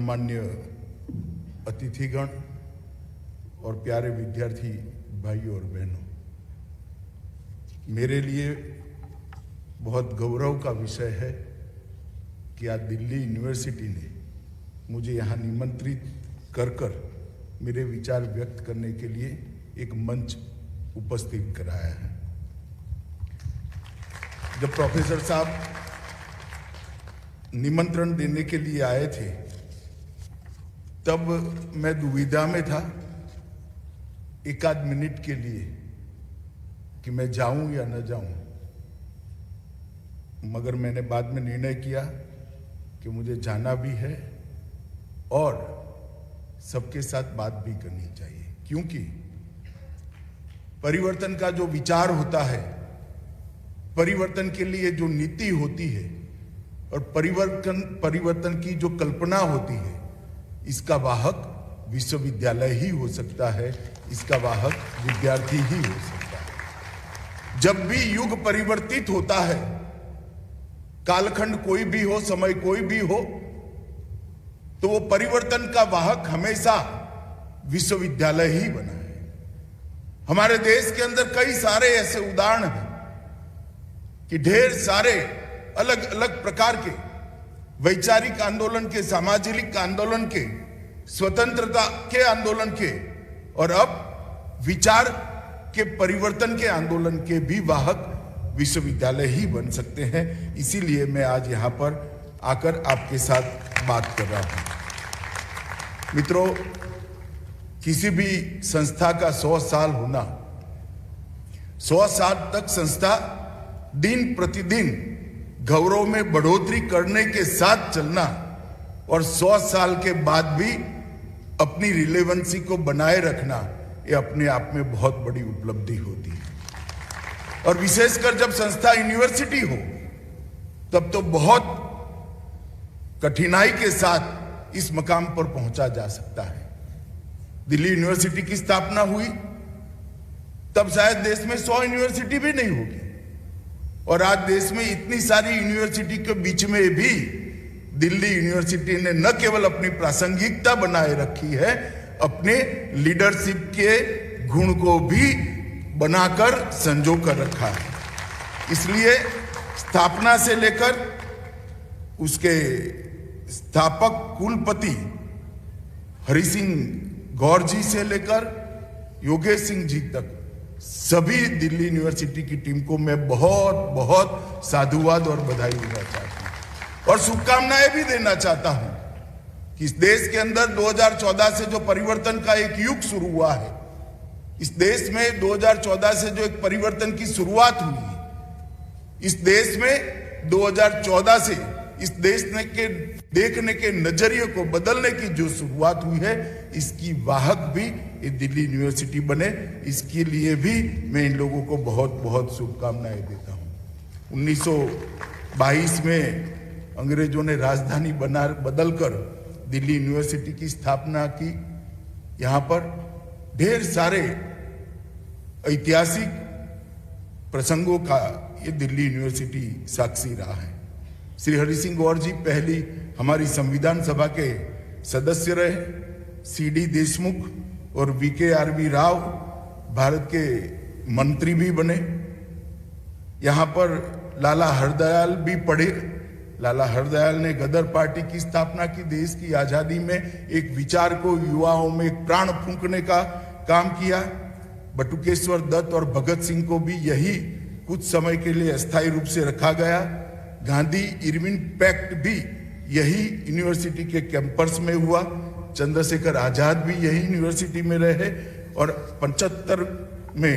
गणमान्य अतिथिगण और प्यारे विद्यार्थी भाइयों और बहनों, मेरे लिए बहुत गौरव का विषय है कि आज दिल्ली यूनिवर्सिटी ने मुझे यहाँ निमंत्रित कर मेरे विचार व्यक्त करने के लिए एक मंच उपस्थित कराया है। जब प्रोफेसर साहब निमंत्रण देने के लिए आए थे तब मैं दुविधा में था एक आध मिनट के लिए कि मैं जाऊं या न जाऊं, मगर मैंने बाद में निर्णय किया कि मुझे जाना भी है और सबके साथ बात भी करनी चाहिए, क्योंकि परिवर्तन का जो विचार होता है, परिवर्तन के लिए जो नीति होती है और परिवर्तन की जो कल्पना होती है, इसका वाहक विश्वविद्यालय ही हो सकता है, इसका वाहक विद्यार्थी ही हो सकता है। जब भी युग परिवर्तित होता है, कालखंड कोई भी हो, समय कोई भी हो, तो वो परिवर्तन का वाहक हमेशा विश्वविद्यालय ही बना है। हमारे देश के अंदर कई सारे ऐसे उदाहरण हैं कि ढेर सारे अलग अलग प्रकार के वैचारिक आंदोलन के, सामाजिक आंदोलन के, स्वतंत्रता के आंदोलन के और अब विचार के परिवर्तन के आंदोलन के भी वाहक विश्वविद्यालय ही बन सकते हैं। इसीलिए मैं आज यहां पर आकर आपके साथ बात कर रहा हूं। मित्रों, किसी भी संस्था का 100 साल होना, 100 साल तक संस्था दिन प्रतिदिन गौरव में बढ़ोतरी करने के साथ चलना और 100 साल के बाद भी अपनी रिलेवेंसी को बनाए रखना, ये अपने आप में बहुत बड़ी उपलब्धि होती है। और विशेषकर जब संस्था यूनिवर्सिटी हो तब तो बहुत कठिनाई के साथ इस मकाम पर पहुंचा जा सकता है। दिल्ली यूनिवर्सिटी की स्थापना हुई तब शायद देश में 100 यूनिवर्सिटी भी नहीं होगी, और आज देश में इतनी सारी यूनिवर्सिटी के बीच में भी दिल्ली यूनिवर्सिटी ने न केवल अपनी प्रासंगिकता बनाए रखी है, अपने लीडरशिप के गुण को भी बनाकर संजो कर रखा है। इसलिए स्थापना से लेकर उसके स्थापक कुलपति हरि सिंह गौर जी से लेकर योगेश सिंह जी तक सभी दिल्ली यूनिवर्सिटी की टीम को मैं बहुत बहुत साधुवाद और बधाई देना चाहता हूं और शुभकामनाएं भी देना चाहता हूं कि इस देश के अंदर 2014 से जो परिवर्तन का एक युग शुरू हुआ है, इस देश में 2014 से जो एक परिवर्तन की शुरुआत हुई है, इस देश में 2014 से इस देश के देखने के नजरिए को बदलने की जो शुरुआत हुई है, इसकी वाहक भी ये दिल्ली यूनिवर्सिटी बने, इसके लिए भी मैं इन लोगों को बहुत बहुत शुभकामनाएं देता हूं। 1922 में अंग्रेजों ने राजधानी बदलकर दिल्ली यूनिवर्सिटी की स्थापना की। यहां पर ढेर सारे ऐतिहासिक प्रसंगों का ये दिल्ली यूनिवर्सिटी साक्षी रहा है। श्री हरि सिंह गौर जी पहली हमारी संविधान सभा के सदस्य रहे। सीडी देशमुख और VKRV राव भारत के मंत्री भी बने। यहाँ पर लाला हरदयाल भी पढ़े। लाला हरदयाल ने गदर पार्टी की स्थापना की। देश की आजादी में एक विचार को युवाओं में एक प्राण फूंकने का काम किया। बटुकेश्वर दत्त और भगत सिंह को भी यही कुछ समय के लिए अस्थायी रूप से रखा गया। गांधी इरविन पैक्ट भी यही यूनिवर्सिटी के कैंपस में हुआ। चंद्रशेखर आजाद भी यही यूनिवर्सिटी में रहे और 75 में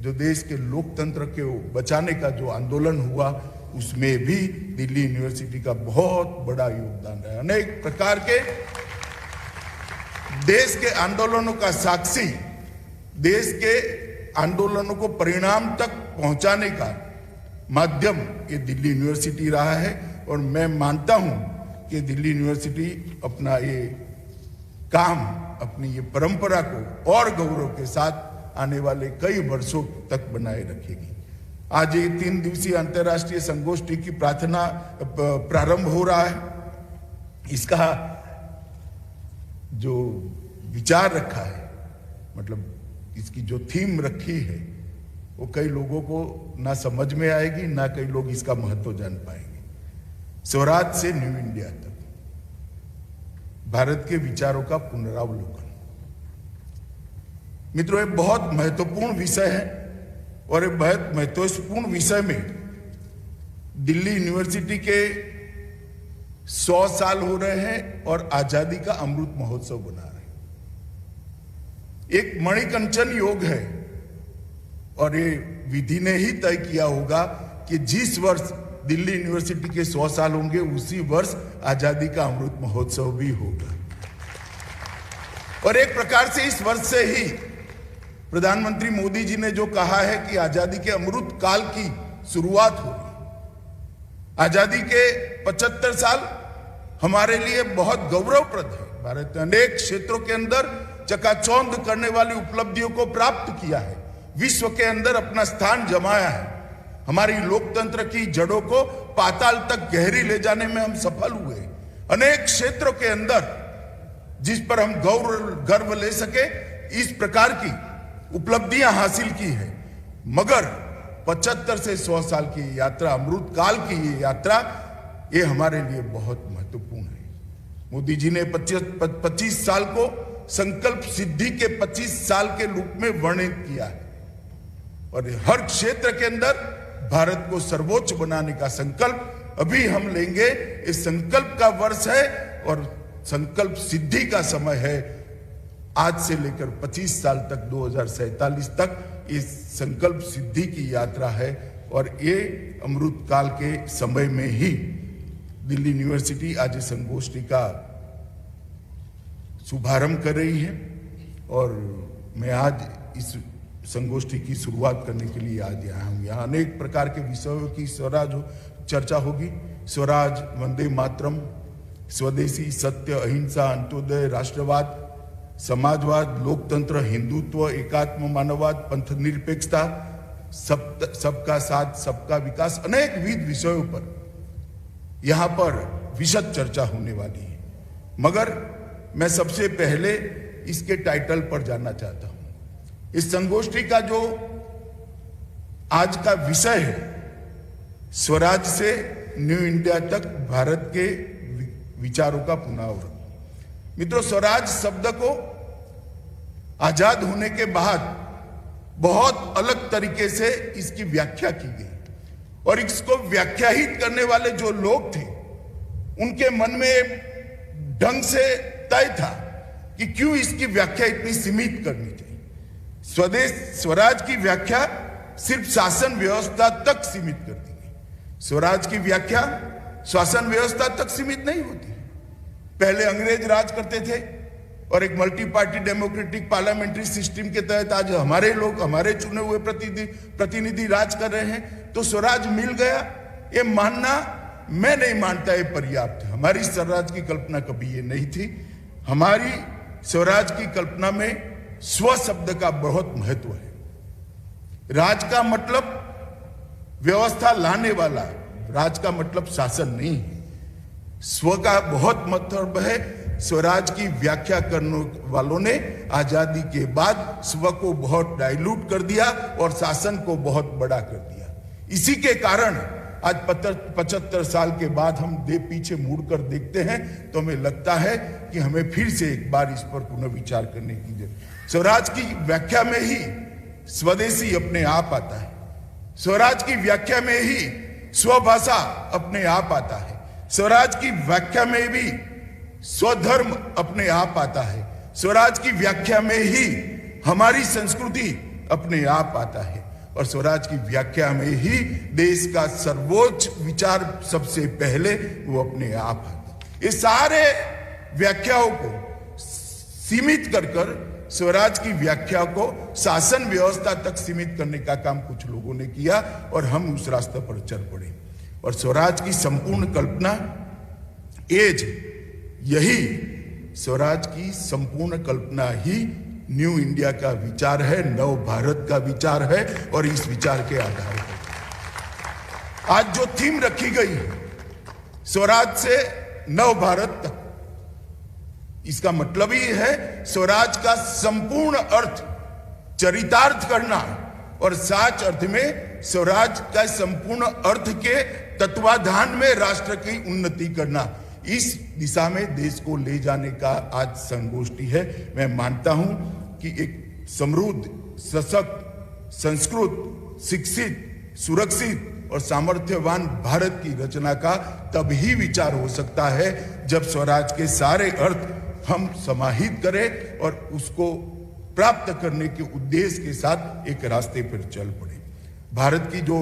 जो देश के लोकतंत्र के बचाने का जो आंदोलन हुआ, उसमें भी दिल्ली यूनिवर्सिटी का बहुत बड़ा योगदान रहा। अनेक प्रकार के देश के आंदोलनों का साक्षी, देश के आंदोलनों को परिणाम तक पहुंचाने का माध्यम ये दिल्ली यूनिवर्सिटी रहा है। और मैं मानता हूं कि दिल्ली यूनिवर्सिटी अपना ये काम, अपनी ये परंपरा को और गौरव के साथ आने वाले कई वर्षों तक बनाए रखेगी। आज ये 3 दिवसीय अंतर्राष्ट्रीय संगोष्ठी की प्रारंभ हो रहा है। इसका जो विचार रखा है, मतलब इसकी जो थीम रखी है, वो कई लोगों को ना समझ में आएगी, ना कई लोग इसका महत्व जान पाएंगे। स्वराज से न्यू इंडिया तक भारत के विचारों का पुनरावलोकन। मित्रों, एक बहुत महत्वपूर्ण विषय है और एक बहुत महत्वपूर्ण विषय में दिल्ली यूनिवर्सिटी के 100 साल हो रहे हैं और आजादी का अमृत महोत्सव बना रहे हैं। एक मणिकंचन योग है और ये विधि ने ही तय किया होगा कि जिस वर्ष दिल्ली यूनिवर्सिटी के 100 साल होंगे उसी वर्ष आजादी का अमृत महोत्सव भी होगा। और एक प्रकार से इस वर्ष से ही प्रधानमंत्री मोदी जी ने जो कहा है कि आजादी के अमृत काल की शुरुआत होगी। आजादी के 75 साल हमारे लिए बहुत गौरवप्रद है। भारत ने अनेक क्षेत्रों के अंदर चकाचौंध करने वाली उपलब्धियों को प्राप्त किया है, विश्व के अंदर अपना स्थान जमाया है। हमारी लोकतंत्र की जड़ों को पाताल तक गहरी ले जाने में हम सफल हुए। अनेक क्षेत्रों के अंदर जिस पर हम गर्व ले सके, इस प्रकार की उपलब्धियां हासिल की है। मगर 75 से 100 साल की यात्रा, अमृत काल की ये यात्रा, ये हमारे लिए बहुत महत्वपूर्ण है। मोदी जी ने 25 साल को संकल्प सिद्धि के 25 साल के रूप में वर्णित किया है और हर क्षेत्र के अंदर भारत को सर्वोच्च बनाने का संकल्प अभी हम लेंगे। इस संकल्प का वर्ष है और संकल्प सिद्धि का समय है। आज से लेकर 25 साल तक 2047 तक इस संकल्प सिद्धि की यात्रा है और ये अमृत काल के समय में ही दिल्ली यूनिवर्सिटी आज इस संगोष्ठी का शुभारंभ कर रही है और मैं आज इस संगोष्ठी की शुरुआत करने के लिए आज आया हूँ। यहाँ अनेक प्रकार के विषयों की स्वराज चर्चा होगी। स्वराज, वंदे मातरम, स्वदेशी, सत्य, अहिंसा, अंत्योदय, राष्ट्रवाद, समाजवाद, लोकतंत्र, हिंदुत्व, एकात्म मानववाद, पंथ निरपेक्षता, सबका साथ सबका विकास, अनेक विविध विषयों पर यहां पर विशद चर्चा होने वाली है। मगर मैं सबसे पहले इसके टाइटल पर जानना चाहता हूं। इस संगोष्ठी का जो आज का विषय है, स्वराज से न्यू इंडिया तक भारत के विचारों का पुनरावलोकन। मित्रों, स्वराज शब्द को आजाद होने के बाद बहुत अलग तरीके से इसकी व्याख्या की गई और इसको व्याख्याहित करने वाले जो लोग थे उनके मन में ढंग से तय था कि क्यों इसकी व्याख्या इतनी सीमित करनी चाहिए। स्वराज की व्याख्या सिर्फ शासन व्यवस्था तक सीमित कर दी गई। स्वराज की व्याख्या शासन व्यवस्था तक सीमित नहीं होती। पहले अंग्रेज राज करते थे और एक multi party democratic parliamentary system के तहत आज हमारे लोग, हमारे चुने हुए प्रतिनिधि राज कर रहे हैं। तो स्वराज मिल गया, ये मानना मैं नहीं मानता ये पर्याप्त है। हमारी स्वराज की कल्पना कभी ये नहीं थी। हमारी स्वराज की कल्पना में स्व शब्द का बहुत महत्व है। राज का मतलब व्यवस्था लाने वाला, राज का मतलब शासन नहीं है। स्व का बहुत मतलब है। स्वराज की व्याख्या करने वालों ने आजादी के बाद स्व को बहुत डाइल्यूट कर दिया और शासन को बहुत बड़ा कर दिया। इसी के कारण आज 75 साल के बाद हम पीछे मुड़कर देखते हैं तो हमें लगता है कि हमें फिर से एक बार इस पर पुनः विचार करने की जरूरत। स्वराज की व्याख्या में ही स्वदेशी अपने आप आता है। स्वराज की व्याख्या में ही स्वभाषा अपने आप आता है। स्वराज की व्याख्या में भी स्वधर्म अपने आप आता है। स्वराज की व्याख्या में ही हमारी संस्कृति अपने आप आता है और स्वराज की व्याख्या में ही देश का सर्वोच्च विचार सबसे पहले वो अपने आप आता है। ये सारे व्याख्याओं को सीमित कर स्वराज की व्याख्या को शासन व्यवस्था तक सीमित करने का काम कुछ लोगों ने किया और हम उस रास्ते पर चल पड़े। और स्वराज की संपूर्ण कल्पना यही स्वराज की संपूर्ण कल्पना ही न्यू इंडिया का विचार है, नव भारत का विचार है और इस विचार के आधार पर आज जो थीम रखी गई है स्वराज से नव भारत तक, इसका मतलब ही है स्वराज का संपूर्ण अर्थ चरितार्थ करना और साच अर्थ में स्वराज का संपूर्ण अर्थ के तत्वाधान में राष्ट्र की उन्नति करना। इस दिशा में देश को ले जाने का आज संगोष्ठी है। मैं मानता हूं कि एक समृद्ध, सशक्त, संस्कृत, शिक्षित, सुरक्षित और सामर्थ्यवान भारत की रचना का तभी विचार हो सकता है जब स्वराज के सारे अर्थ हम समाहित करें और उसको प्राप्त करने के उद्देश्य के साथ एक रास्ते पर चल पड़े। भारत की जो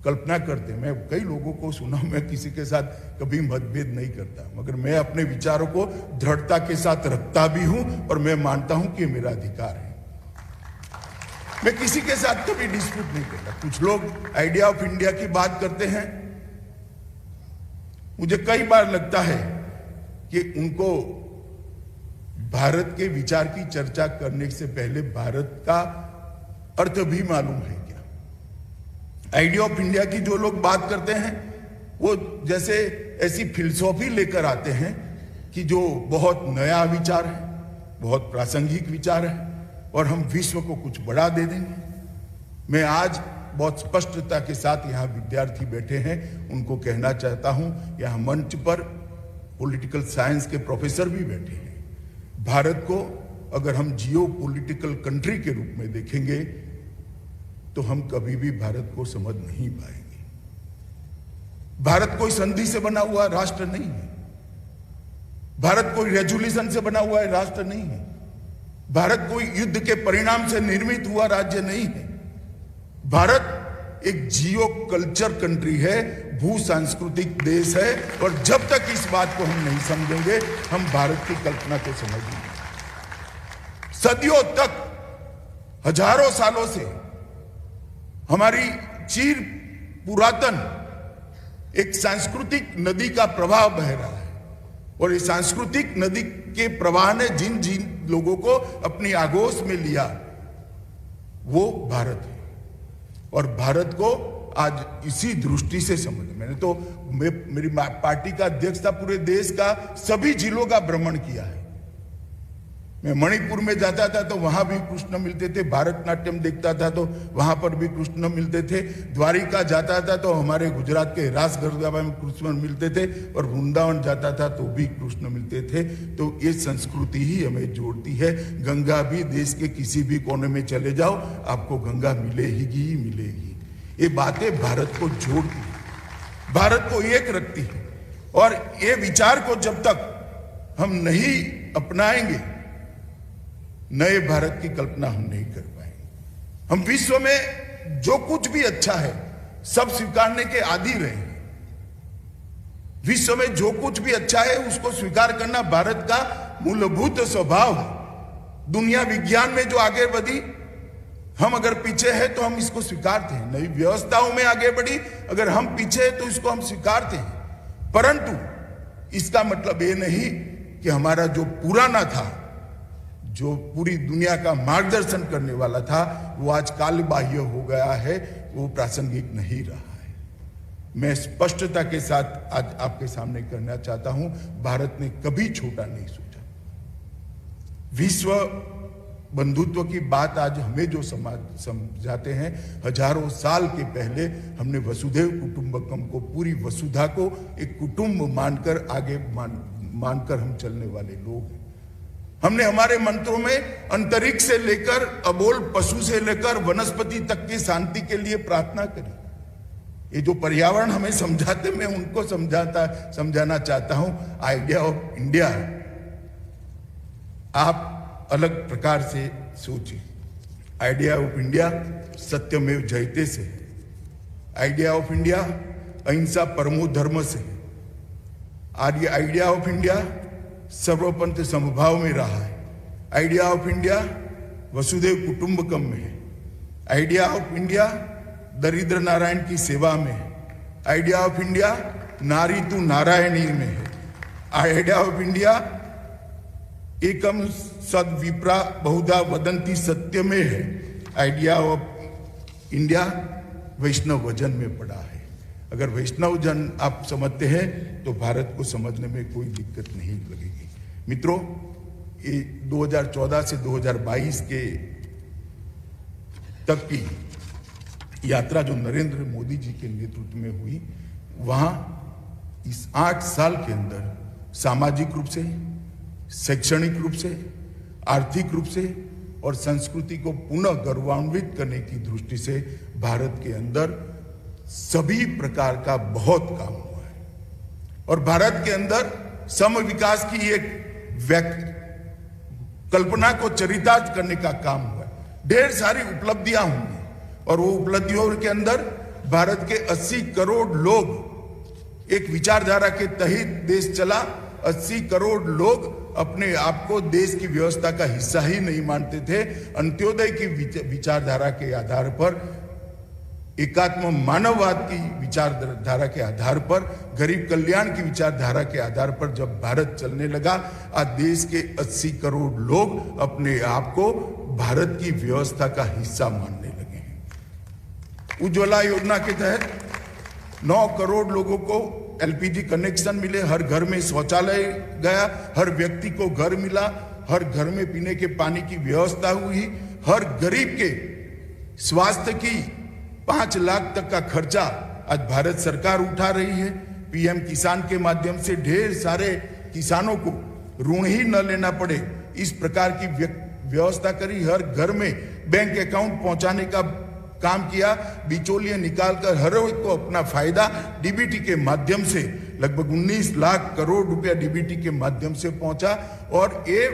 कल्पना करते, मैं कई लोगों को सुना, मैं किसी के साथ कभी मतभेद नहीं करता, मगर मैं अपने विचारों को दृढ़ता के साथ रखता भी हूं और मैं मानता हूं कि मेरा अधिकार है। मैं किसी के साथ कभी डिस्प्यूट नहीं करता। कुछ लोग आइडिया ऑफ इंडिया की बात करते हैं, मुझे कई बार लगता है कि उनको भारत के विचार की चर्चा करने से पहले भारत का अर्थ भी मालूम है क्या। आइडिया ऑफ इंडिया की जो लोग बात करते हैं वो जैसे ऐसी फिलॉसफी लेकर आते हैं कि जो बहुत नया विचार है, बहुत प्रासंगिक विचार है और हम विश्व को कुछ बड़ा दे देंगे। मैं आज बहुत स्पष्टता के साथ यहाँ विद्यार्थी बैठे हैं, उनको कहना चाहता हूं, यहाँ मंच पर पॉलिटिकल साइंस के प्रोफेसर भी बैठे हैं। भारत को अगर हम जियो पॉलिटिकल कंट्री के रूप में देखेंगे तो हम कभी भी भारत को समझ नहीं पाएंगे। भारत कोई संधि से बना हुआ राष्ट्र नहीं है, भारत कोई रेजोल्यूशन से बना हुआ राष्ट्र नहीं है, भारत कोई युद्ध के परिणाम से निर्मित हुआ राज्य नहीं है। भारत एक जियो कल्चर कंट्री है, भू सांस्कृतिक देश है और जब तक इस बात को हम नहीं समझेंगे हम भारत की कल्पना को समझेंगे। सदियों तक, हजारों सालों से हमारी चिर पुरातन एक सांस्कृतिक नदी का प्रवाह बह रहा है और इस सांस्कृतिक नदी के प्रवाह ने जिन जिन लोगों को अपनी आगोश में लिया वो भारत है। और भारत को आज इसी दृष्टि से समझ, मैंने तो मेरी पार्टी का अध्यक्ष था, पूरे देश का सभी जिलों का भ्रमण किया है। मैं मणिपुर में जाता था तो वहां भी कृष्ण मिलते थे, भारतनाट्यम देखता था तो वहां पर भी कृष्ण मिलते थे, द्वारिका जाता था तो हमारे गुजरात के रास गरबा में कृष्ण मिलते थे और वृंदावन जाता था तो भी कृष्ण मिलते थे। तो ये संस्कृति ही हमें जोड़ती है। गंगा भी देश के किसी भी कोने में चले जाओ आपको गंगा मिलेगी ही मिलेगी। ये बातें भारत को जोड़ती है, भारत को एक रखती है और ये विचार को जब तक हम नहीं अपनाएंगे नए भारत की कल्पना हम नहीं कर पाएंगे। हम विश्व में जो कुछ भी अच्छा है सब स्वीकारने के आदी रहे हैं। विश्व में जो कुछ भी अच्छा है उसको स्वीकार करना भारत का मूलभूत स्वभाव है। दुनिया विज्ञान में जो आगे बढ़ी, हम अगर पीछे हैं तो हम इसको स्वीकारते हैं। नई व्यवस्थाओं में आगे बढ़ी, अगर हम पीछे हैं तो इसको हम स्वीकारते हैं। परंतु इसका मतलब ये नहीं कि हमारा जो पुराना था, जो पूरी दुनिया का मार्गदर्शन करने वाला था, वो आज कालबाह्य हो गया है, वो प्रासंगिक नहीं रहा है। मैं स्पष्टता के साथ आज आपके सामने करना चाहता हूं, भारत ने कभी छोटा नहीं सोचा। विश्व बंधुत्व की बात आज हमें जो समझाते हैं, हजारों साल के पहले हमने वसुधैव कुटुंबकम को, पूरी वसुधा को एक कुटुंब मानकर आगे मानकर हम चलने वाले लोग हैं। हमने हमारे मंत्रों में अंतरिक्ष से लेकर अबोल पशु से लेकर वनस्पति तक की शांति के लिए प्रार्थना करी। ये जो पर्यावरण हमें समझाते, मैं उनको समझाना चाहता हूं। आइडिया ऑफ इंडिया आप अलग प्रकार से सोचिए। आइडिया ऑफ इंडिया सत्यमेव जयते से है। आइडिया ऑफ इंडिया अहिंसा परमो धर्म से है। आज ये आइडिया ऑफ इंडिया सर्वपंथ समभाव में रहा है। आइडिया ऑफ इंडिया वसुधैव कुटुंबकम में है। आइडिया ऑफ इंडिया दरिद्र नारायण की सेवा में है। आइडिया ऑफ इंडिया नारी तू नारायणी में है। आइडिया ऑफ इंडिया एकम सद विप्रा बहुधा वदंती सत्य में है। आइडिया ऑफ इंडिया वैष्णव वजन में पड़ा है। अगर वैष्णव जन आप समझते हैं तो भारत को समझने में कोई दिक्कत नहीं लगेगी। मित्रों, ये 2014 से 2022 के तक की यात्रा जो नरेंद्र मोदी जी के नेतृत्व में हुई, वहां इस 8 साल के अंदर सामाजिक रूप से, शैक्षणिक रूप से, आर्थिक रूप से और संस्कृति को पुनः गौरवान्वित करने की दृष्टि से भारत के अंदर सभी प्रकार का बहुत काम हुआ है। और भारत के अंदर सम विकास की एक कल्पना को चरितार्थ करने का काम हुआ है। ढेर सारी उपलब्धियां होंगी और वो उपलब्धियों के अंदर भारत के 80 करोड़ लोग एक विचारधारा के तहत देश चला। 80 करोड़ लोग अपने आप को देश की व्यवस्था का हिस्सा ही नहीं मानते थे। अंत्योदय की विचारधारा के आधार पर, एकात्म मानववाद की विचारधारा के आधार पर, गरीब कल्याण की विचारधारा के आधार पर जब भारत चलने लगा, आज देश के 80 करोड़ लोग अपने आप को भारत की व्यवस्था का हिस्सा मानने लगे हैं। उज्ज्वला योजना के तहत 9 करोड़ लोगों को एलपीजी कनेक्शन मिले, हर घर में शौचालय गया, हर व्यक्ति को घर मिला, हर घर में पीने के पानी की व्यवस्था हुई, हर गरीब के स्वास्थ्य की 5 लाख तक का खर्चा आज भारत सरकार उठा रही है। पीएम किसान के माध्यम से ढेर सारे किसानों को ऋण ही न लेना पड़े, इस प्रकार की व्यवस्था करी। हर घर में बैंक अकाउंट पहुंचाने का काम किया, बिचौलिए निकालकर हर एक को अपना फायदा डीबीटी के माध्यम से लगभग 19 लाख करोड़ रुपया डीबीटी के माध्यम से पहुंचा। और ये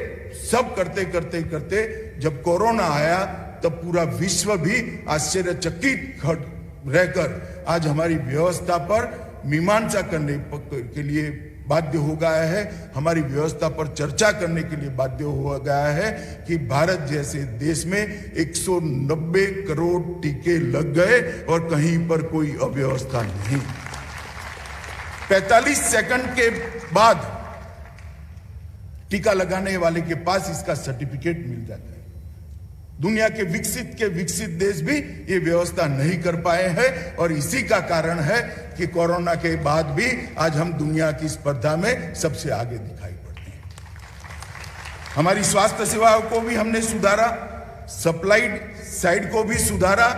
सब करते करते करते जब कोरोना आया तब पूरा विश्व भी आश्चर्यचकित रहकर आज हमारी व्यवस्था पर मीमांसा करने के लिए बाध्य हो गया है, हमारी व्यवस्था पर चर्चा करने के लिए बाध्य हो गया है कि भारत जैसे देश में 190 करोड़ टीके लग गए और कहीं पर कोई अव्यवस्था नहीं। 45 सेकंड के बाद टीका लगाने वाले के पास इसका सर्टिफिकेट मिल जाता है। दुनिया के विकसित देश भी ये व्यवस्था नहीं कर पाए हैं और इसी का कारण है कि कोरोना के बाद भी आज हम दुनिया की स्पर्धा में सबसे आगे दिखाई पड़ते हैं। हमारी स्वास्थ्य सेवाओं को भी हमने सुधारा, सप्लाइड साइड को भी सुधारा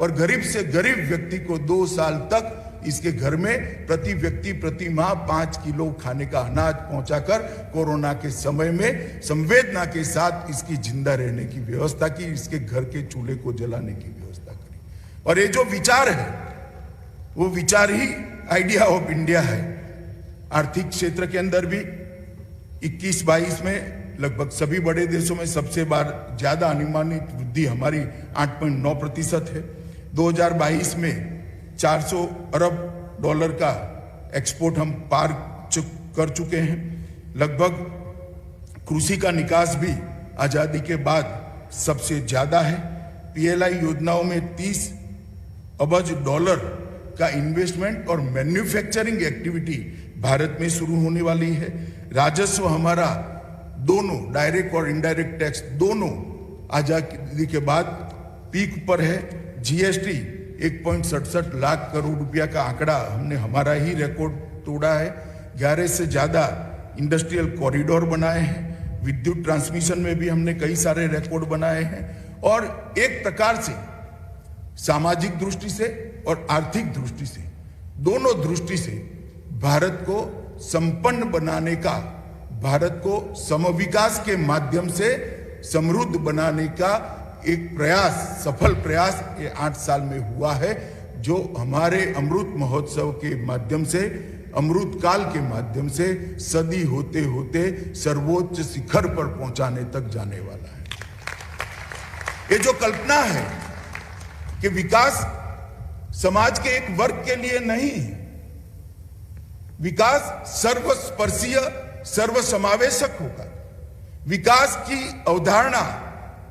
और गरीब से गरीब व्यक्ति को 2 साल तक इसके घर में प्रति व्यक्ति प्रति माह 5 किलो खाने का अनाज पहुंचाकर कोरोना के समय में संवेदना के साथ इसकी जिंदा रहने की व्यवस्था की, इसके घर के चूल्हे को जलाने की व्यवस्था करी। और ये जो विचार है वो विचार ही आइडिया ऑफ इंडिया है। आर्थिक क्षेत्र के अंदर भी 21-22 में लगभग सभी बड़े देशों में सबसे ज्यादा अनुमानित वृद्धि हमारी 8.9% है। 2022 में 400 अरब डॉलर का एक्सपोर्ट हम पार कर चुके हैं। लगभग कृषि का निकास भी आजादी के बाद सबसे ज्यादा है। पीएलआई योजनाओं में 30 अरब डॉलर का इन्वेस्टमेंट और मैन्युफैक्चरिंग एक्टिविटी भारत में शुरू होने वाली है। राजस्व हमारा दोनों डायरेक्ट और इनडायरेक्ट टैक्स दोनों आजादी के बाद पीक पर है। जीएसटी 1.67 लाख करोड़ रुपया का आंकड़ा हमने हमारा ही रिकॉर्ड तोड़ा है। 11 से ज्यादा इंडस्ट्रियल कॉरिडोर बनाए हैं। विद्युत ट्रांसमिशन में भी हमने कई सारे रिकॉर्ड बनाए हैं। और एक प्रकार से सामाजिक दृष्टि से और आर्थिक दृष्टि से, दोनों दृष्टि से भारत को संपन्न बनाने का, भारत को समविकास के माध्यम से समृद्ध बनाने का एक प्रयास, सफल प्रयास ये 8 साल में हुआ है, जो हमारे अमृत महोत्सव के माध्यम से, अमृत काल के माध्यम से सदी होते होते सर्वोच्च शिखर पर पहुंचाने तक जाने वाला है। ये जो कल्पना है कि विकास समाज के एक वर्ग के लिए नहीं है, विकास सर्वस्पर्शीय, सर्वसमावेशक होगा। विकास की अवधारणा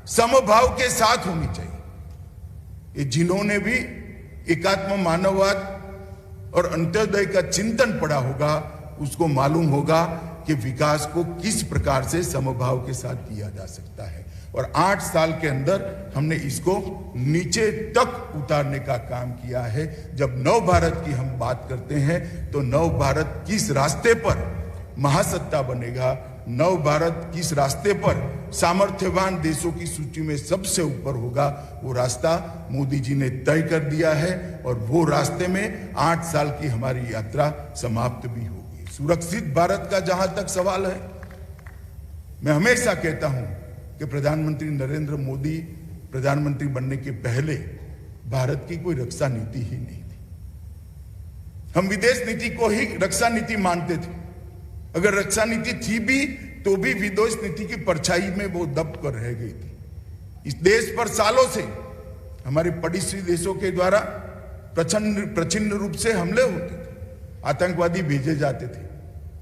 समभाव के साथ होनी चाहिए। ये जिन्होंने भी एकात्म मानववाद और अंत्योदय का चिंतन पढ़ा होगा, उसको मालूम होगा कि विकास को किस प्रकार से समभाव के साथ किया जा सकता है। और 8 साल के अंदर हमने इसको नीचे तक उतारने का काम किया है। जब नव भारत की हम बात करते हैं तो नव भारत किस रास्ते पर महासत्ता बनेगा, नव भारत किस रास्ते पर सामर्थ्यवान देशों की सूची में सबसे ऊपर होगा, वो रास्ता मोदी जी ने तय कर दिया है और वो रास्ते में 8 साल की हमारी यात्रा समाप्त भी होगी। सुरक्षित भारत का जहां तक सवाल है, मैं हमेशा कहता हूं कि प्रधानमंत्री नरेंद्र मोदी प्रधानमंत्री बनने के पहले भारत की कोई रक्षा नीति ही नहीं थी। हम विदेश नीति को ही रक्षा नीति मानते थे। अगर रक्षा नीति थी भी तो भी विदेश नीति की परछाई में वो दब कर रह गई थी। इस देश पर सालों से हमारे पड़ोसी देशों के द्वारा प्रचंड रूप से हमले होते थे, आतंकवादी भेजे जाते थे।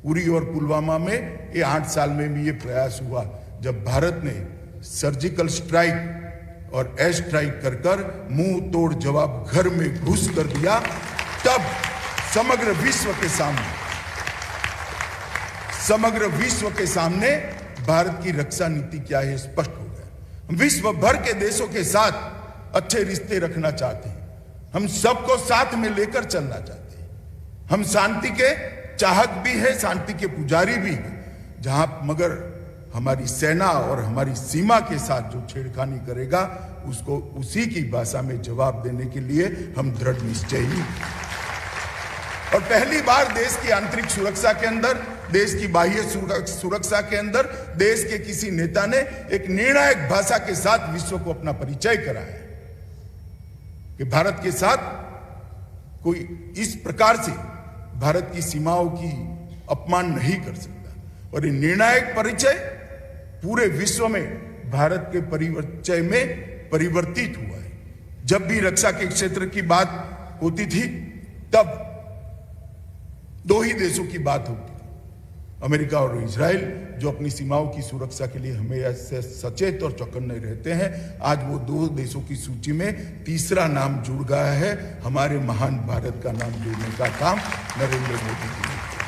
उरी और पुलवामा में ये 8 साल में भी ये प्रयास हुआ। जब भारत ने सर्जिकल स्ट्राइक और एयर स्ट्राइक कर मुंह तोड़ जवाब घर में घुस कर दिया, तब समग्र विश्व के सामने भारत की रक्षा नीति क्या है स्पष्ट हो गया। हम विश्व भर के देशों के साथ अच्छे रिश्ते रखना चाहते हैं, हम सबको साथ में लेकर चलना चाहते हैं। हम शांति के चाहक भी है, शांति के पुजारी भी है। जहां मगर हमारी सेना और हमारी सीमा के साथ जो छेड़खानी करेगा उसको उसी की भाषा में जवाब देने के लिए हम दृढ़ निश्चयी। और पहली बार देश की आंतरिक सुरक्षा के अंदर, देश की बाह्य सुरक्षा के अंदर देश के किसी नेता ने एक निर्णायक भाषा के साथ विश्व को अपना परिचय कराया कि भारत के साथ कोई इस प्रकार से भारत की सीमाओं की अपमान नहीं कर सकता। और ये निर्णायक परिचय पूरे विश्व में भारत के परिचय में परिवर्तित हुआ है। जब भी रक्षा के क्षेत्र की बात होती थी तब 2 ही देशों की बात होती थी, अमेरिका और इजराइल, जो अपनी सीमाओं की सुरक्षा के लिए हमेशा सचेत और चौकन्ने रहते हैं। आज वो 2 देशों की सूची में तीसरा नाम जुड़ गया है। हमारे महान भारत का नाम जोड़ने का काम नरेंद्र मोदी जी ने किया।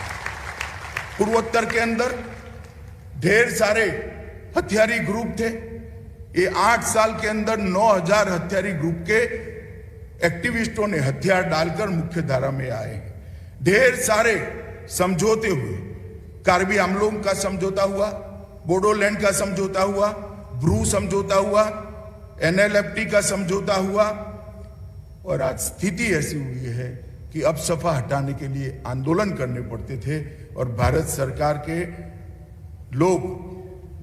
पूर्वोत्तर के अंदर ढेर सारे हथियारी ग्रुप थे। ये 8 साल के अंदर 9000 हथियारी ग्रुप के एक्टिविस्टों ने हथियार डालकर मुख्य धारा में आए। ढेर सारे समझौते हुए, कार्बी आंगलोंग का समझौता हुआ, बोडोलैंड का समझौता हुआ, ब्रू समझौता हुआ, NLFT का समझौता हुआ। और आज स्थिति ऐसी हुई है कि अब सफा हटाने के लिए आंदोलन करने पड़ते थे और भारत सरकार के लोग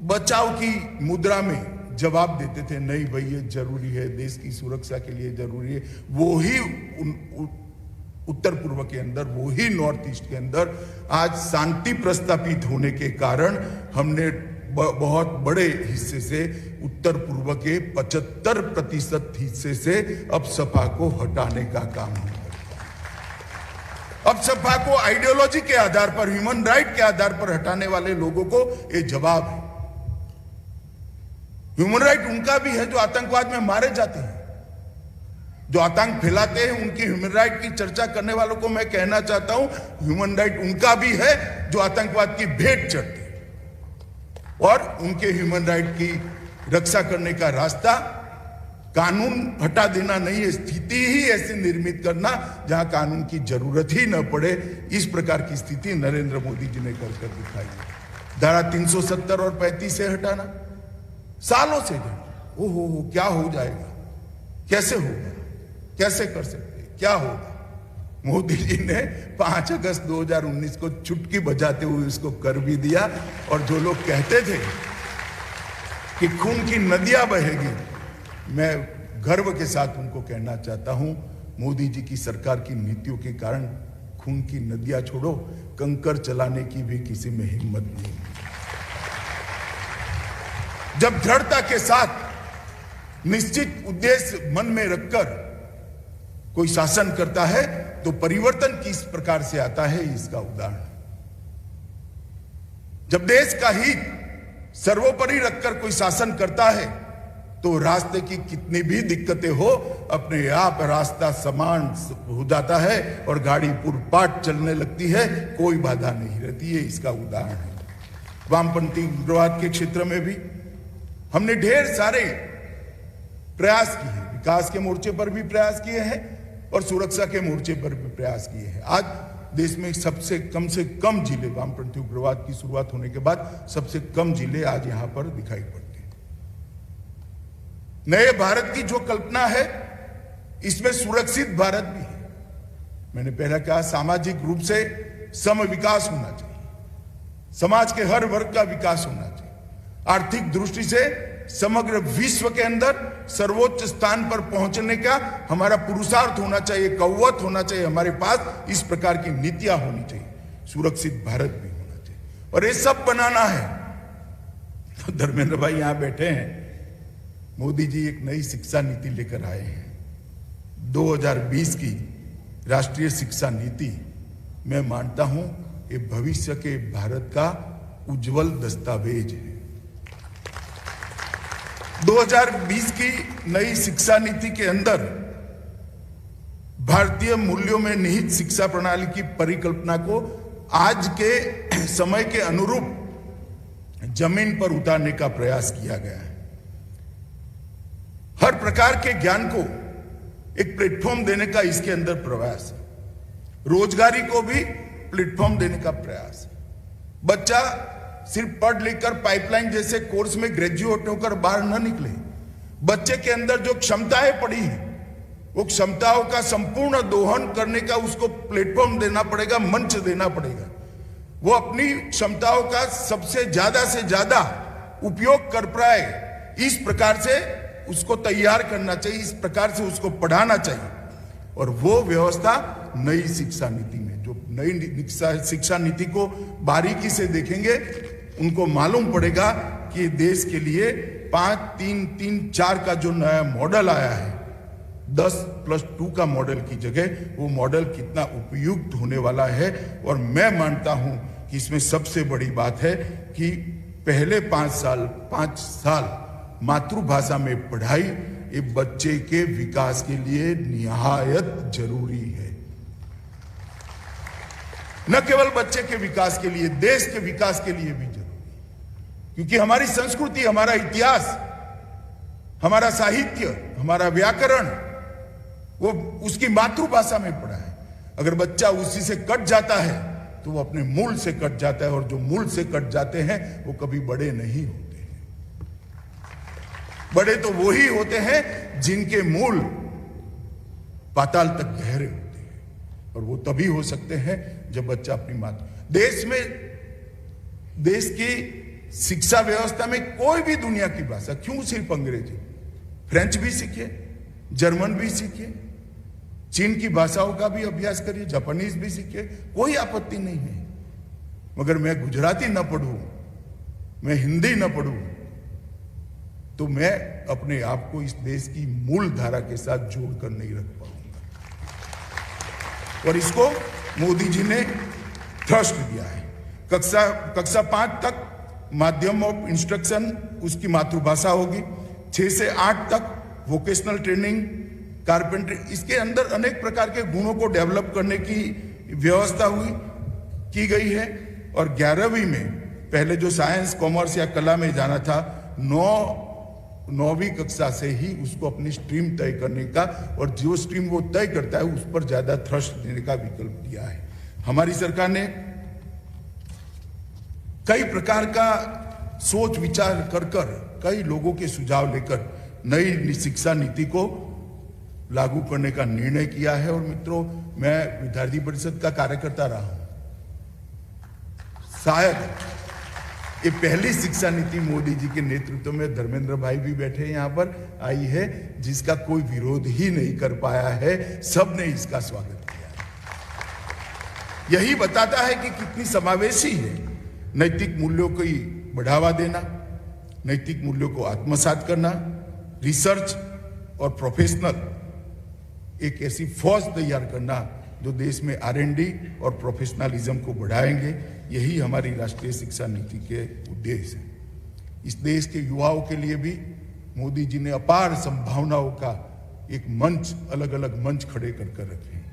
बचाव की मुद्रा में जवाब देते थे, नहीं भाई ये जरूरी है, देश की सुरक्षा के लिए जरूरी है। वो ही उत्तर पूर्व के अंदर, वो ही नॉर्थ ईस्ट के अंदर आज शांति प्रस्तापित होने के कारण हमने बहुत बड़े हिस्से से, उत्तर पूर्व के 75% हिस्से से अब सपा को हटाने का काम हो। अब सपा को आइडियोलॉजी के आधार पर, ह्यूमन राइट के आधार पर हटाने वाले लोगों को ये जवाब है। ह्यूमन राइट उनका भी है जो आतंकवाद में मारे जाते हैं, जो आतंक फैलाते हैं। उनकी ह्यूमन राइट की चर्चा करने वालों को मैं कहना चाहता हूं, ह्यूमन राइट उनका भी है जो आतंकवाद की भेंट चढ़ते हैं। और उनके ह्यूमन राइट की रक्षा करने का रास्ता कानून हटा देना नहीं है, स्थिति ही ऐसी निर्मित करना जहां कानून की जरूरत ही न पड़े। इस प्रकार की स्थिति नरेंद्र मोदी जी ने कर दिखाई है। धारा 370 और 35 से हटाना सालों से ओहो क्या हो जाएगा, कैसे होगा, कैसे कर सकते, क्या होगा। मोदी जी ने 5 अगस्त 2019 को चुटकी बजाते हुए इसको कर भी दिया। और जो लोग कहते थे कि खून की नदियां बहेगी, मैं गर्व के साथ उनको कहना चाहता हूं, मोदी जी की सरकार की नीतियों के कारण खून की नदियां छोड़ो, कंकर चलाने की भी किसी में हिम्मत नहीं। जब दृढ़ता के साथ निश्चित उद्देश्य मन में रखकर कोई शासन करता है तो परिवर्तन किस प्रकार से आता है, इसका उदाहरण। जब देश का हित सर्वोपरि रखकर कोई शासन करता है तो रास्ते की कितनी भी दिक्कतें हो, अपने आप रास्ता समान हो जाता है और गाड़ी पुरपाट चलने लगती है, कोई बाधा नहीं रहती है। इसका उदाहरण है। वामपंथी उग्रवाद के क्षेत्र में भी हमने ढेर सारे प्रयास किए हैं। विकास के मोर्चे पर भी प्रयास किए हैं और सुरक्षा के मोर्चे पर भी प्रयास किए हैं। आज देश में सबसे कम जिले, वामपंथी उग्रवाद की शुरुआत होने के बाद सबसे कम जिले आज यहां पर दिखाई पड़ते हैं। नए भारत की जो कल्पना है, इसमें सुरक्षित भारत भी है। मैंने पहले कहा, सामाजिक रूप से सम विकास होना चाहिए, समाज के हर वर्ग का विकास होना चाहिए, आर्थिक दृष्टि से समग्र विश्व के अंदर सर्वोच्च स्थान पर पहुंचने का हमारा पुरुषार्थ होना चाहिए, कौवत होना चाहिए हमारे पास। इस प्रकार की नीतियां होनी चाहिए, सुरक्षित भारत भी होना चाहिए, और ये सब बनाना है। तो धर्मेंद्र भाई यहां बैठे हैं, मोदी जी एक नई शिक्षा नीति लेकर आए हैं, 2020 की राष्ट्रीय शिक्षा नीति। मैं मानता हूं ये भविष्य के भारत का उज्जवल दस्तावेज है। 2020 की नई शिक्षा नीति के अंदर भारतीय मूल्यों में निहित शिक्षा प्रणाली की परिकल्पना को आज के समय के अनुरूप जमीन पर उतारने का प्रयास किया गया है। हर प्रकार के ज्ञान को एक प्लेटफॉर्म देने का इसके अंदर प्रयास है, रोजगारी को भी प्लेटफॉर्म देने का प्रयास है। बच्चा सिर्फ पढ़ लिखकर पाइपलाइन जैसे कोर्स में ग्रेजुएट होकर बाहर न निकले, बच्चे के अंदर जो क्षमताएं पड़ी हैं, वो क्षमताओं का संपूर्ण दोहन करने का उसको प्लेटफॉर्म देना पड़ेगा, मंच देना पड़ेगा। वो अपनी क्षमताओं का सबसे ज्यादा से ज्यादा उपयोग कर पाए, इस प्रकार से उसको तैयार करना चाहिए, इस प्रकार से उसको पढ़ाना चाहिए। और वो व्यवस्था नई शिक्षा नीति में, जो नई शिक्षा नीति को बारीकी से देखेंगे, उनको मालूम पड़ेगा कि देश के लिए 5-3-3-4 का जो नया मॉडल आया है, 10+2 का मॉडल की जगह वो मॉडल कितना उपयुक्त होने वाला है। और मैं मानता हूं कि इसमें सबसे बड़ी बात है कि पहले 5 साल मातृभाषा में पढ़ाई ये बच्चे के विकास के लिए निहायत जरूरी है। न केवल बच्चे के विकास के लिए, देश के विकास के लिए भी जरूरी है। क्योंकि हमारी संस्कृति, हमारा इतिहास, हमारा साहित्य, हमारा व्याकरण, वो उसकी मातृभाषा में पढ़ा है। अगर बच्चा उसी से कट जाता है तो वो अपने मूल से कट जाता है, और जो मूल से कट जाते हैं वो कभी बड़े नहीं होते। बड़े तो वो ही होते हैं जिनके मूल पाताल तक गहरे होते हैं, और वो तभी हो सकते हैं जब बच्चा अपनी देश की शिक्षा व्यवस्था में कोई भी दुनिया की भाषा, क्यों सिर्फ अंग्रेजी, फ्रेंच भी सीखिए, जर्मन भी सीखिए, चीन की भाषाओं का भी अभ्यास करिए, जापानीज भी सीखिए, कोई आपत्ति नहीं है। मगर मैं गुजराती न पढ़ूं, मैं हिंदी न पढ़ूं, तो मैं अपने आप को इस देश की मूल धारा के साथ जोड़कर नहीं रख पाऊंगा। और इसको मोदी जी ने थ्रस्ट दिया है। कक्षा 5 तक माध्यम ऑफ इंस्ट्रक्शन उसकी मातृभाषा होगी, 6 से 8 तक वोकेशनल ट्रेनिंग, कारपेंटरी, इसके अंदर अनेक प्रकार के गुणों को डेवलप करने की व्यवस्था की गई है। और 11वीं में पहले जो साइंस, कॉमर्स या कला में जाना था, 9वीं कक्षा से ही उसको अपनी स्ट्रीम तय करने का, और जो स्ट्रीम वो तय करता है उस पर ज्यादा थ्रस्ट देने का विकल्प दिया है। हमारी सरकार ने कई प्रकार का सोच विचार कर कई लोगों के सुझाव लेकर नई शिक्षा नीति को लागू करने का निर्णय किया है। और मित्रों, मैं विद्यार्थी परिषद का कार्यकर्ता रहा हूं, शायद ये पहली शिक्षा नीति मोदी जी के नेतृत्व में, धर्मेंद्र भाई भी बैठे यहाँ पर, आई है जिसका कोई विरोध ही नहीं कर पाया है, सबने इसका स्वागत किया। यही बताता है कि कितनी समावेशी है। नैतिक मूल्यों को बढ़ावा देना, नैतिक मूल्यों को आत्मसात करना, रिसर्च और प्रोफेशनल एक ऐसी फौज तैयार करना जो देश में R&D और प्रोफेशनलिज्म को बढ़ाएंगे, यही हमारी राष्ट्रीय शिक्षा नीति के उद्देश्य है। इस देश के युवाओं के लिए भी मोदी जी ने अपार संभावनाओं का एक मंच, अलग अलग मंच खड़े कर रखे हैं।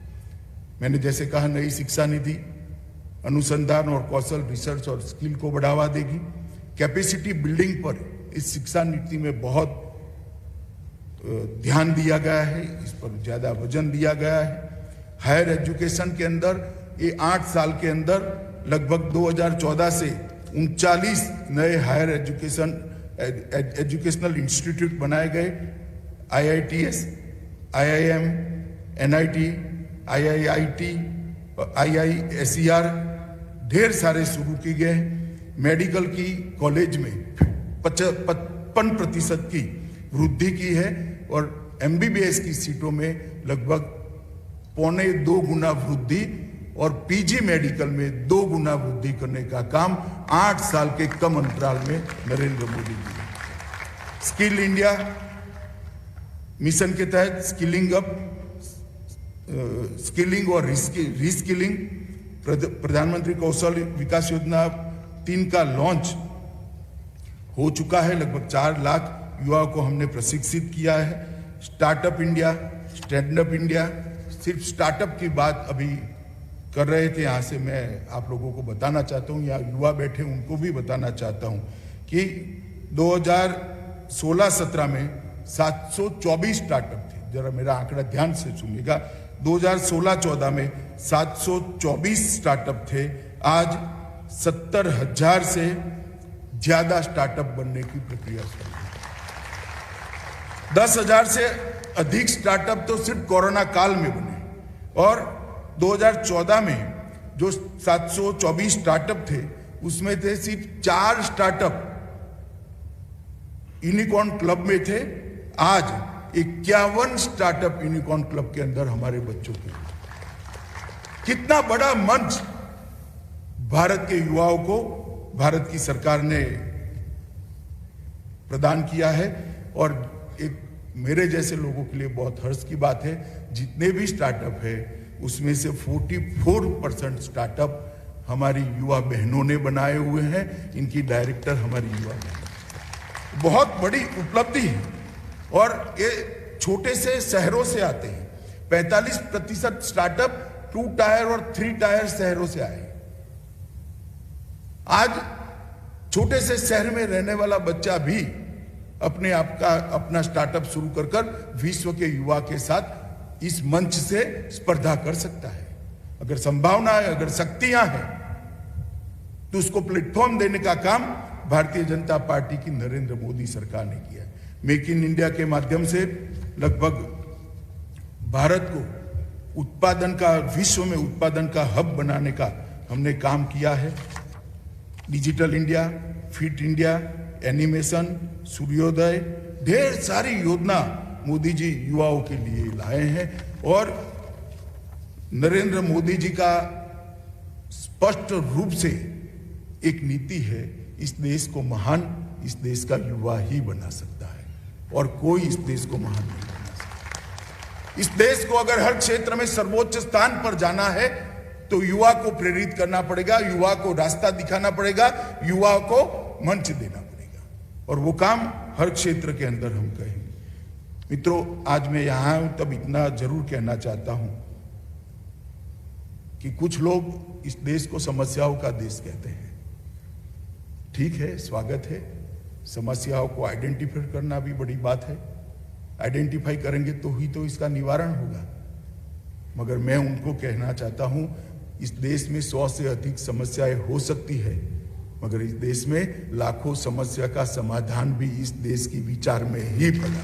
मैंने जैसे कहा, नई शिक्षा नीति अनुसंधान और कौशल, रिसर्च और स्किल को बढ़ावा देगी। कैपेसिटी बिल्डिंग पर इस शिक्षा नीति में बहुत ध्यान दिया गया है, इस पर ज्यादा वजन दिया गया है। हायर एजुकेशन के अंदर ये 8 साल के अंदर लगभग 2014 से 39 नए हायर एजुकेशनल इंस्टीट्यूट बनाए गए। IITS, IIM, NIT, IIIT, IISER ढेर सारे शुरू किए गए। मेडिकल की कॉलेज में 55% की वृद्धि की है और MBBS की सीटों में लगभग 1.25 गुना वृद्धि और PG मेडिकल में 2 गुना वृद्धि करने का काम 8 साल के कम अंतराल में नरेंद्र मोदी जी ने। स्किल इंडिया मिशन के तहत स्किलिंग और रिस्किलिंग प्रधानमंत्री कौशल विकास योजना 3 का लॉन्च हो चुका है। लगभग 4 लाख युवाओं को हमने प्रशिक्षित किया है। Startup India, stand up India, सिर्फ स्टार्टअप की बात अभी कर रहे थे, यहाँ से मैं आप लोगों को बताना चाहता हूँ, या युवा बैठे उनको भी बताना चाहता हूँ कि 2016-17 में 724 स्टार्टअप थे। जरा मेरा आंकड़ा ध्यान से सुनिएगा। 2016-14 में 724 स्टार्टअप थे। आज 70,000 से ज्यादा स्टार्टअप बनने की प्रक्रिया चल रही है। 10,000 से अधिक स्टार्टअप तो सिर्फ कोरोना काल में बने और 2014 में जो 724 स्टार्टअप थे उसमें थे सिर्फ 4 स्टार्टअप यूनिकॉर्न क्लब में थे। आज 51 स्टार्टअप यूनिकॉर्न क्लब के अंदर हमारे बच्चों के। कितना बड़ा मंच भारत के युवाओं को भारत की सरकार ने प्रदान किया है और एक मेरे जैसे लोगों के लिए बहुत हर्ष की बात है। जितने भी स्टार्टअप है उसमें से 44% स्टार्टअप हमारी युवा बहनों ने बनाए हुए हैं। इनकी डायरेक्टर हमारी युवा बहन, बहुत बड़ी उपलब्धि है और ये छोटे से शहरों से आते हैं। 45% स्टार्टअप 2 टायर और 3 टायर शहरों से आए। आज छोटे से शहर में रहने वाला बच्चा भी अपने आप का अपना स्टार्टअप शुरू कर विश्व के युवा के साथ इस मंच से स्पर्धा कर सकता है। अगर संभावना है, अगर शक्तियां हैं तो उसको प्लेटफॉर्म देने का काम भारतीय जनता पार्टी की नरेंद्र मोदी सरकार ने किया है। मेक इन इंडिया के माध्यम से लगभग भारत को उत्पादन का, विश्व में उत्पादन का हब बनाने का हमने काम किया है। Digital India, fit India, animation, सूर्योदय, ढेर सारी योजना मोदी जी युवाओं के लिए लाए हैं और नरेंद्र मोदी जी का स्पष्ट रूप से एक नीति है, इस देश को महान इस देश का युवा ही बना सकता है और कोई इस देश को महान नहीं बना सकता। इस देश को अगर हर क्षेत्र में सर्वोच्च स्थान पर जाना है तो युवा को प्रेरित करना पड़ेगा, युवा को रास्ता दिखाना पड़ेगा, युवा को मंच देना पड़ेगा और वो काम हर क्षेत्र के अंदर हम करेंगे। मित्रों, आज मैं यहां हूं तब इतना जरूर कहना चाहता हूं कि कुछ लोग इस देश को समस्याओं का देश कहते हैं। ठीक है, स्वागत है। समस्याओं को आइडेंटिफाई करना भी बड़ी बात है। आइडेंटिफाई करेंगे तो ही तो इसका निवारण होगा। मगर मैं उनको कहना चाहता हूं, इस देश में 100 से अधिक समस्याएं हो सकती है, मगर इस देश में लाखों समस्या का समाधान भी इस देश की विचार में ही पड़ा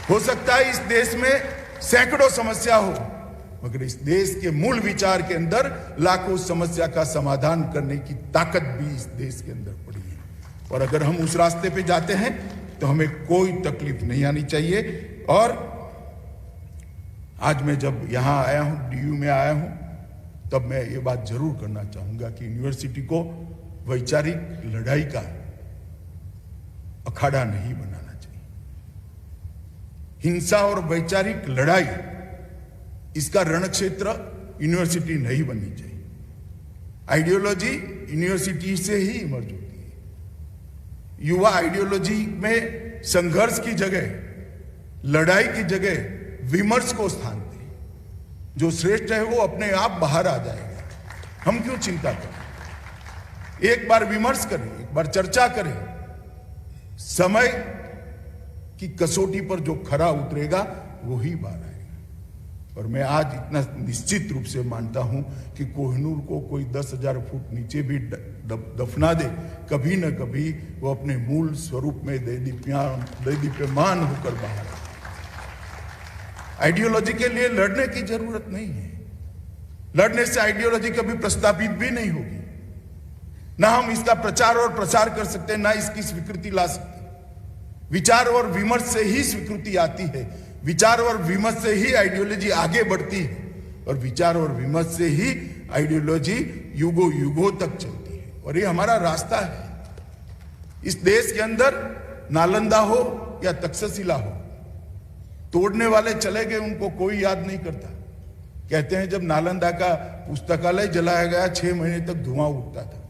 हो सकता है। इस देश में सैकड़ों समस्या हो, मगर इस देश के मूल विचार के अंदर लाखों समस्या का समाधान करने की ताकत भी इस देश के अंदर पड़ी है और अगर हम उस रास्ते पे जाते हैं तो हमें कोई तकलीफ नहीं आनी चाहिए। और आज मैं जब यहां आया हूं, DU में आया हूं, तब मैं ये बात जरूर करना चाहूंगा कि यूनिवर्सिटी को वैचारिक लड़ाई का अखाड़ा नहीं बनाना चाहिए। हिंसा और वैचारिक लड़ाई, इसका रणक्षेत्र यूनिवर्सिटी नहीं बननी चाहिए। आइडियोलॉजी यूनिवर्सिटी से ही इमर्ज होती है। युवा आइडियोलॉजी में संघर्ष की जगह, लड़ाई की जगह विमर्श को स्थान दे। जो श्रेष्ठ है वो अपने आप बाहर आ जाएगा। हम क्यों चिंता करें? एक बार विमर्श करें, एक बार चर्चा करें। समय की कसौटी पर जो खरा उतरेगा वो ही बाहर आएगा। और मैं आज इतना निश्चित रूप से मानता हूं कि कोहिनूर को कोई 10,000 फुट नीचे भी दफना दे, कभी न कभी वो अपने मूल स्वरूप में दैदीप्यमान होकर बाहर आए। आइडियोलॉजी के लिए लड़ने की जरूरत नहीं है। लड़ने से आइडियोलॉजी कभी प्रस्तावित भी नहीं होगी। ना हम इसका प्रचार और प्रसार कर सकते, ना इसकी स्वीकृति ला सकते। विचार और विमर्श से ही स्वीकृति आती है, विचार और विमर्श से ही आइडियोलॉजी आगे बढ़ती है, और विचार और विमर्श से ही आइडियोलॉजी युगों युगों तक चलती है। और ये हमारा रास्ता है। इस देश के अंदर नालंदा हो या तक्षशिला हो, तोड़ने वाले चले गए, उनको कोई याद नहीं करता। कहते हैं जब नालंदा का पुस्तकालय जलाया गया 6 महीने तक धुआं उठता था।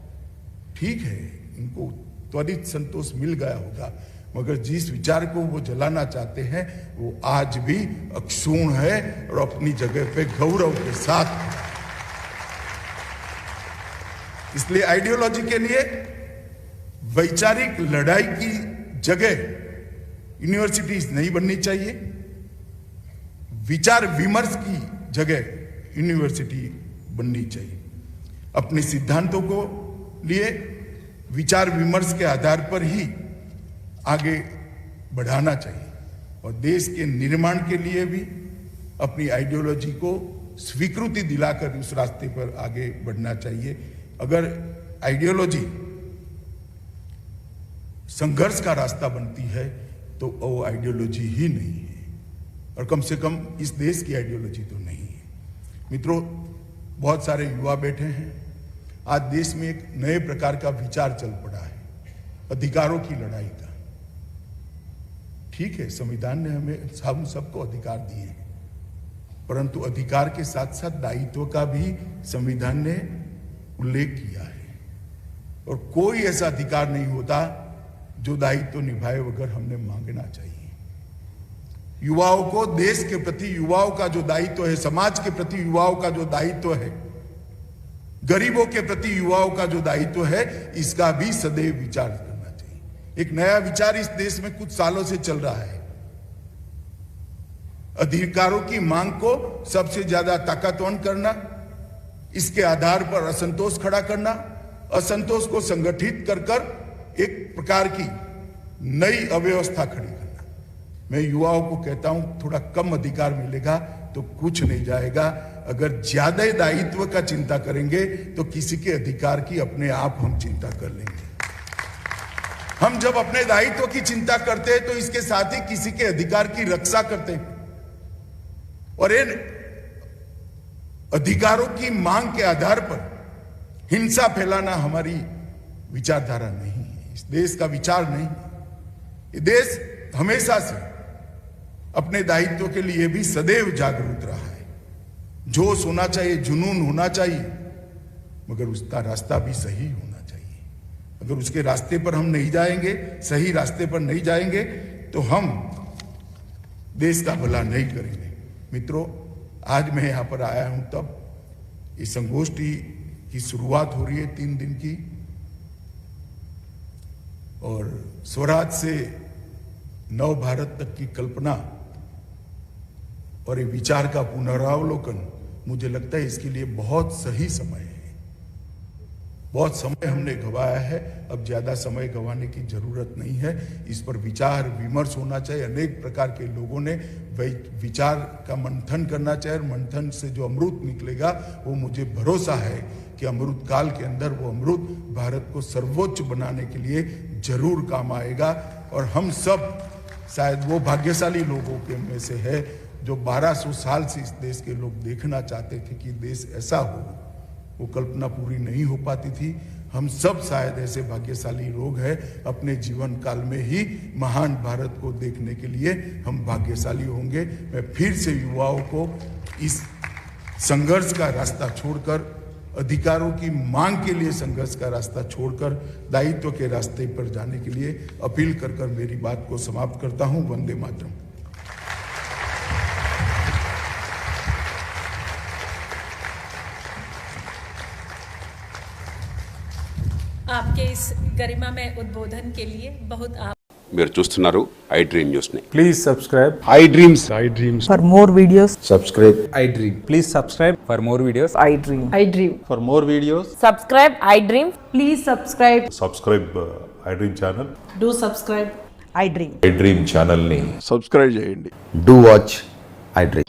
ठीक है, इनको त्वरित संतोष मिल गया होगा, मगर जिस विचार को वो जलाना चाहते हैं वो आज भी अक्षुण्ण है और अपनी जगह पे गौरव के साथ। इसलिए आइडियोलॉजी के लिए वैचारिक लड़ाई की जगह यूनिवर्सिटीज नहीं बननी चाहिए, विचार विमर्श की जगह यूनिवर्सिटी बननी चाहिए। अपने सिद्धांतों को लिए विचार विमर्श के आधार पर ही आगे बढ़ाना चाहिए, और देश के निर्माण के लिए भी अपनी आइडियोलॉजी को स्वीकृति दिलाकर उस रास्ते पर आगे बढ़ना चाहिए। अगर आइडियोलॉजी संघर्ष का रास्ता बनती है तो वो आइडियोलॉजी ही नहीं है, और कम से कम इस देश की आइडियोलॉजी तो नहीं है। मित्रों, बहुत सारे युवा बैठे हैं। आज देश में एक नए प्रकार का विचार चल पड़ा है, अधिकारों की लड़ाई का। ठीक है, संविधान ने हमें हम सबको अधिकार दिए हैं, परंतु अधिकार के साथ साथ दायित्व का भी संविधान ने उल्लेख किया है, और कोई ऐसा अधिकार नहीं होता जो दायित्व निभाए बगैर हमने मांगना चाहिए। युवाओं को देश के प्रति युवाओं का जो दायित्व है, समाज के प्रति युवाओं का जो दायित्व है, गरीबों के प्रति युवाओं का जो दायित्व है, इसका भी सदैव विचार करना चाहिए। एक नया विचार इस देश में कुछ सालों से चल रहा है। अधिकारों की मांग को सबसे ज्यादा ताकतवर करना, इसके आधार पर असंतोष खड़ा करना, असंतोष को संगठित कर कर एक प्रकार की नई अव्यवस्था खड़ी करना। मैं युवाओं को कहता हूं, थोड़ा कम अधिकार मिलेगा तो कुछ नहीं जाएगा। अगर ज्यादा दायित्व का चिंता करेंगे तो किसी के अधिकार की अपने आप हम चिंता कर लेंगे। हम जब अपने दायित्व की चिंता करते हैं तो इसके साथ ही किसी के अधिकार की रक्षा करते हैं, और इन अधिकारों की मांग के आधार पर हिंसा फैलाना हमारी विचारधारा नहीं है, इस देश का विचार नहीं। ये देश हमेशा से अपने दायित्व के लिए भी सदैव जागरूक रहा है। जोश होना चाहिए, जुनून होना चाहिए, मगर उसका रास्ता भी सही होना चाहिए। अगर उसके रास्ते पर हम नहीं जाएंगे, सही रास्ते पर नहीं जाएंगे, तो हम देश का भला नहीं करेंगे। मित्रों, आज मैं यहां पर आया हूं तब ये संगोष्ठी की शुरुआत हो रही है 3 दिन की, और स्वराज से नव भारत तक की कल्पना और ये विचार का पुनरावलोकन, मुझे लगता है इसके लिए बहुत सही समय है। बहुत समय हमने गंवाया है, अब ज्यादा समय गंवाने की जरूरत नहीं है। इस पर विचार विमर्श होना चाहिए। अनेक प्रकार के लोगों ने विचार का मंथन करना चाहिए, और मंथन से जो अमृत निकलेगा वो मुझे भरोसा है कि अमृत काल के अंदर वो अमृत भारत को सर्वोच्च बनाने के लिए जरूर काम आएगा। और हम सब शायद वो भाग्यशाली लोगों के में से है जो 1200 साल से इस देश के लोग देखना चाहते थे कि देश ऐसा हो, वो कल्पना पूरी नहीं हो पाती थी। हम सब शायद ऐसे भाग्यशाली लोग हैं, अपने जीवन काल में ही महान भारत को देखने के लिए हम भाग्यशाली होंगे। मैं फिर से युवाओं को इस संघर्ष का रास्ता छोड़कर, अधिकारों की मांग के लिए संघर्ष का रास्ता छोड़कर दायित्व के रास्ते पर जाने के लिए अपील कर कर मेरी बात को समाप्त करता हूं। वंदे मातरम। आपके इस गरिमामय उद्बोधन के लिए बहुत మీరు చూస్తున్నారు ఐ డ్రీమ్ న్యూస్ని. Please subscribe. I dreams. For more videos, Subscribe. I dream. Please subscribe for more videos. I dream. I dream. For more videos, Subscribe, I dream. Please subscribe. Subscribe I dream channel. Do subscribe. I dream. I dream ఛానల్ని Subscribe చేయండి. Do watch I dream.